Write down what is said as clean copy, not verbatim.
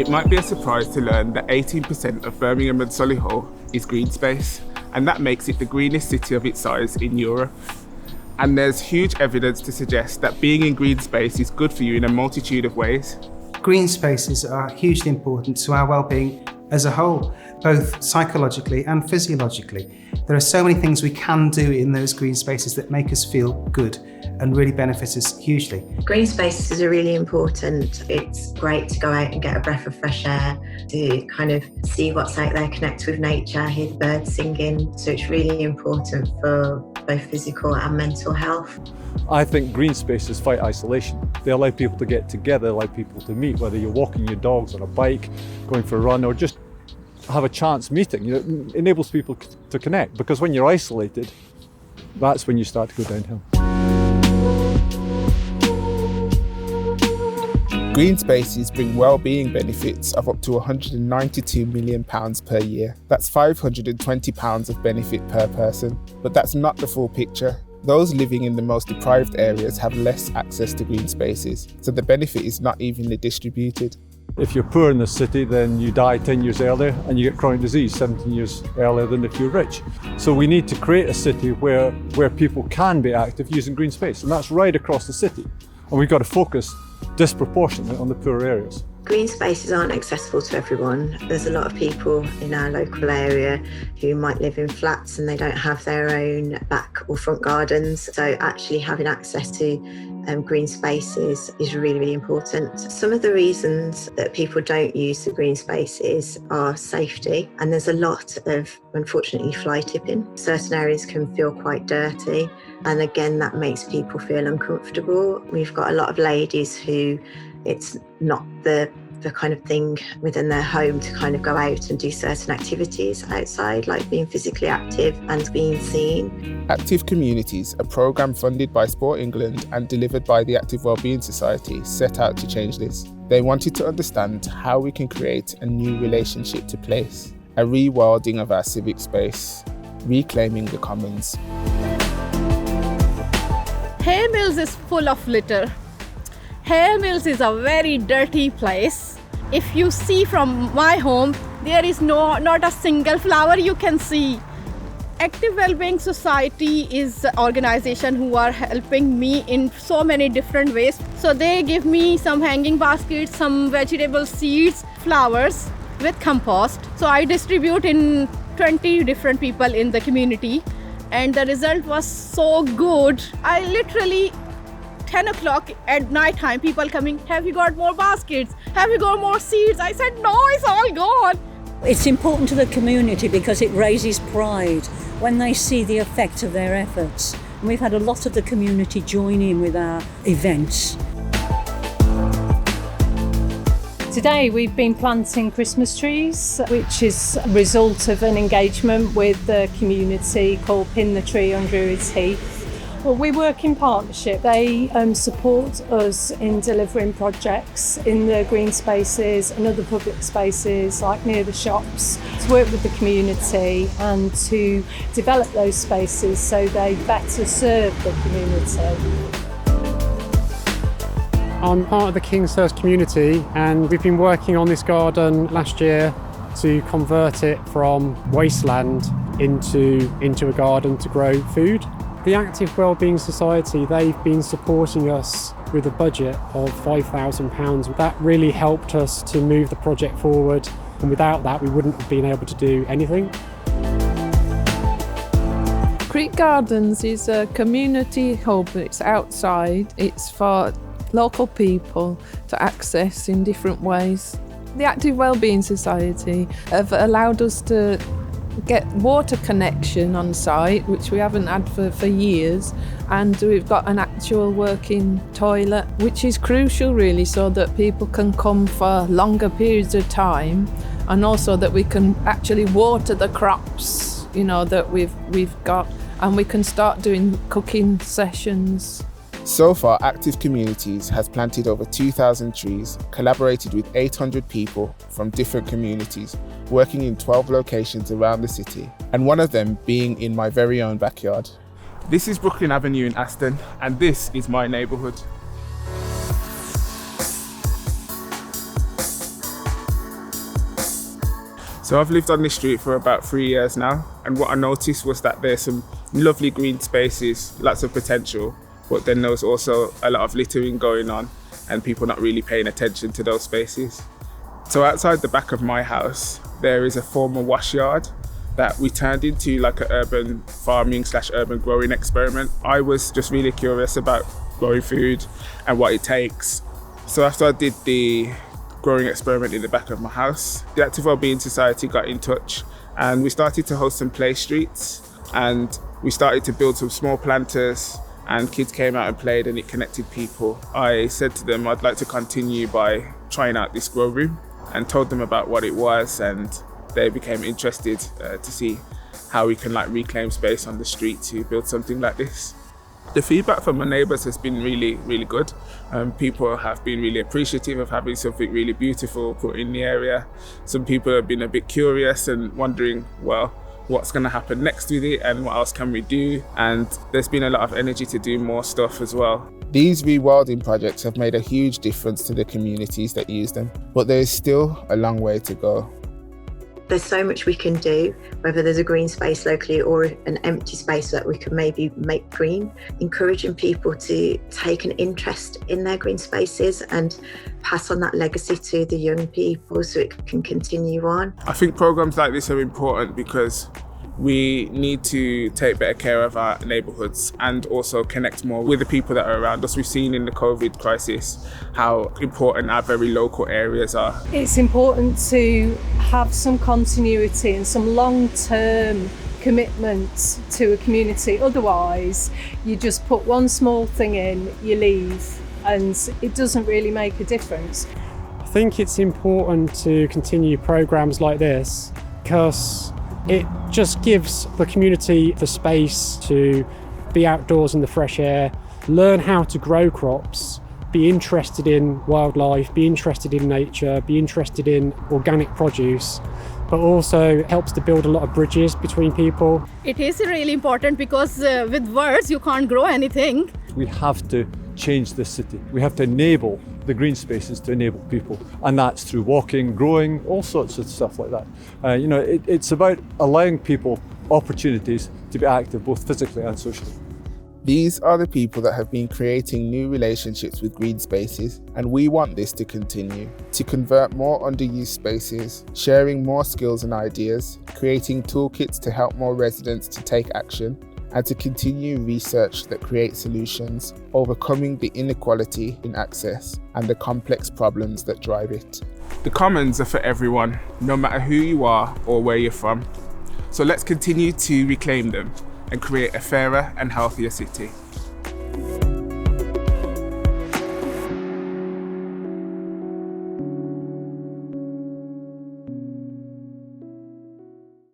It might be a surprise to learn that 18% of Birmingham and Solihull is green space, and that makes it the greenest city of its size in Europe. And there's huge evidence to suggest that being in green space is good for you in a multitude of ways. Green spaces are hugely important to our well-being as a whole, both psychologically and physiologically. There are so many things we can do in those green spaces that make us feel good and really benefit us hugely. Green spaces are really important. It's great to go out and get a breath of fresh air, to kind of see what's out there, connect with nature, hear the birds singing. So it's really important for both physical and mental health. I think green spaces fight isolation. They allow people to get together, allow people to meet, whether you're walking your dogs on a bike, going for a run, or just have a chance meeting. It enables people to connect, because when you're isolated, that's when you start to go downhill. Green spaces bring well-being benefits of up to £192 million per year. That's £520 of benefit per person. But that's not the full picture. Those living in the most deprived areas have less access to green spaces, so the benefit is not evenly distributed. If you're poor in the city, then you die 10 years earlier and you get chronic disease 17 years earlier than if you're rich. So we need to create a city where people can be active using green space, and that's right across the city. And we've got to focus disproportionately on the poorer areas. Green spaces aren't accessible to everyone. There's a lot of people in our local area who might live in flats and they don't have their own back or front gardens. So actually having access to green spaces is really, really important. Some of the reasons that people don't use the green spaces are safety, and there's a lot of, unfortunately, fly tipping. Certain areas can feel quite dirty, and again, that makes people feel uncomfortable. We've got a lot of ladies who it's not the kind of thing within their home to kind of go out and do certain activities outside, like being physically active and being seen. Active Communities, a programme funded by Sport England and delivered by the Active Wellbeing Society, set out to change this. They wanted to understand how we can create a new relationship to place, a rewilding of our civic space, reclaiming the commons. Hay Mills is full of litter. Hay Mills is a very dirty place. If you see from my home, there is not a single flower you can see. Active Wellbeing Society is an organization who are helping me in so many different ways. So they give me some hanging baskets, some vegetable seeds, flowers with compost. So I distribute in 20 different people in the community, and the result was so good. I literally 10 o'clock at night time, people coming, have you got more baskets? Have you got more seeds? I said, no, it's all gone. It's important to the community because it raises pride when they see the effect of their efforts. And we've had a lot of the community join in with our events. Today we've been planting Christmas trees, which is a result of an engagement with the community called Pin the Tree on Druids Heath. Well, we work in partnership. They support us in delivering projects in the green spaces and other public spaces like near the shops, to work with the community and to develop those spaces so they better serve the community. I'm part of the Kingshurst community, and we've been working on this garden last year to convert it from wasteland into a garden to grow food. The Active Wellbeing Society, they've been supporting us with a budget of £5,000. That really helped us to move the project forward, and without that we wouldn't have been able to do anything. Creek Gardens is a community hub. It's outside, it's for local people to access in different ways. The Active Wellbeing Society have allowed us to get water connection on site, which we haven't had for years, and we've got an actual working toilet, which is crucial really, so that people can come for longer periods of time, and also that we can actually water the crops, that we've got, and we can start doing cooking sessions. So far, Active Communities has planted over 2,000 trees, collaborated with 800 people from different communities, working in 12 locations around the city, and one of them being in my very own backyard. This is Brooklyn Avenue in Aston, and this is my neighbourhood. So I've lived on this street for about 3 years now, and what I noticed was that there's some lovely green spaces, lots of potential, but then there was also a lot of littering going on and people not really paying attention to those spaces. So outside the back of my house, there is a former wash yard that we turned into like an urban farming / urban growing experiment. I was just really curious about growing food and what it takes. So after I did the growing experiment in the back of my house, the Active Wellbeing Society got in touch and we started to host some play streets, and we started to build some small planters, and kids came out and played and it connected people. I said to them I'd like to continue by trying out this grow room, and told them about what it was, and they became interested to see how we can reclaim space on the street to build something like this. The feedback from my neighbours has been really, really good. People have been really appreciative of having something really beautiful put in the area. Some people have been a bit curious and wondering, well, what's going to happen next with it and what else can we do? And there's been a lot of energy to do more stuff as well. These rewilding projects have made a huge difference to the communities that use them, but there is still a long way to go. There's so much we can do, whether there's a green space locally or an empty space that we could maybe make green, encouraging people to take an interest in their green spaces and pass on that legacy to the young people so it can continue on. I think programs like this are important because we need to take better care of our neighbourhoods and also connect more with the people that are around us. We've seen in the COVID crisis how important our very local areas are. It's important to have some continuity and some long-term commitment to a community. Otherwise, you just put one small thing in, you leave, and it doesn't really make a difference. I think it's important to continue programs like this because it just gives the community the space to be outdoors in the fresh air, learn how to grow crops, be interested in wildlife, be interested in nature, be interested in organic produce, but also helps to build a lot of bridges between people. It is really important because with words you can't grow anything. We have to change this city. We have to enable the green spaces to enable people, and that's through walking, growing, all sorts of stuff like that. It's about allowing people opportunities to be active both physically and socially. These are the people that have been creating new relationships with green spaces, and we want this to continue, to convert more underused spaces, sharing more skills and ideas, creating toolkits to help more residents to take action, and to continue research that creates solutions, overcoming the inequality in access and the complex problems that drive it. The commons are for everyone, no matter who you are or where you're from. So let's continue to reclaim them and create a fairer and healthier city.